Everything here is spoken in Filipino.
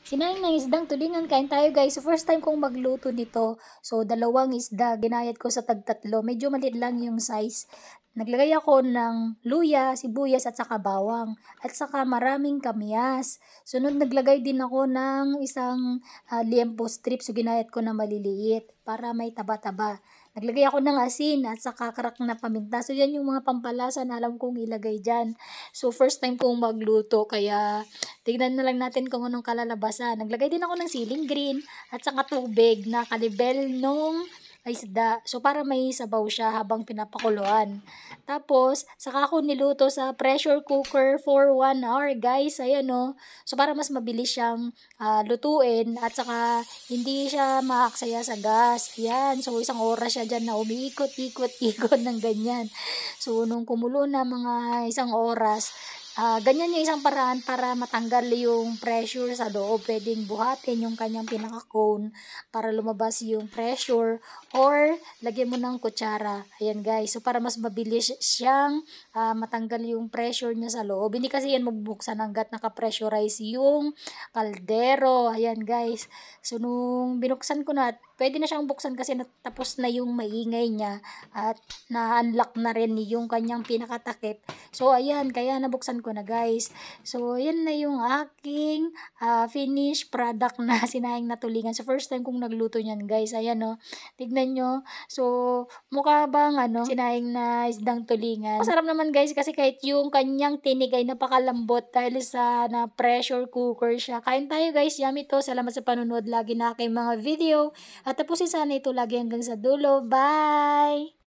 Sinayang ng isdang tulingan, kain tayo guys. So first time kong magluto nito. So dalawang isda, ginayat ko sa tagtatlo. Medyo maliit lang yung size. Naglagay ako ng luya, sibuyas at saka bawang. At saka maraming kamyas. Sunod naglagay din ako ng isang liempo strip. So ginayat ko na maliliit para may taba-taba. Naglagay ako ng asin at saka karak na paminta. So yan yung mga pampalasa na alam kong ilagay dyan. So first time kong magluto kaya tignan na lang natin kung anong kalalabasan. Naglagay din ako ng siling green at saka tubig na kalibel nung isda. So, para may sabaw siya habang pinapakuluan. Tapos, saka ako niluto sa pressure cooker for 1 hour, guys. Ayan, no. So, para mas mabilis siyang lutuin at saka hindi siya maaksaya sa gas. Ayan. So, isang oras siya dyan na umiikot-ikot-ikot ng ganyan. So, nung kumulo na mga isang oras, ganyan yung isang paraan para matanggal yung pressure sa loob. Pwedeng buhatin yung kanyang pinaka-cone para lumabas yung pressure or lagyan mo ng kutsara. Ayan guys. So para mas mabilis siyang matanggal yung pressure niya sa loob. Hindi kasi yan mabubuksan hanggat naka-pressurize yung kaldero. Ayan guys. So nung binuksan ko na, pwede na siyang buksan kasi tapos na yung maingay niya at na-unlock na rin yung kanyang pinakatakip. So ayan, kaya nabuksan ko na guys. So yan na yung aking finished product na sinayang na tulingan. So first time kong nagluto niyan guys. Ayan no. Tignan nyo. So mukha bang sinayang na isdang tulingan. Masarap naman guys kasi kahit yung kanyang tinig ay napakalambot dahil sa na pressure cooker siya. Kain tayo guys. Yummy to. Salamat sa panonood lagi na aking mga video. At tapusin sana ito lagi hanggang sa dulo. Bye!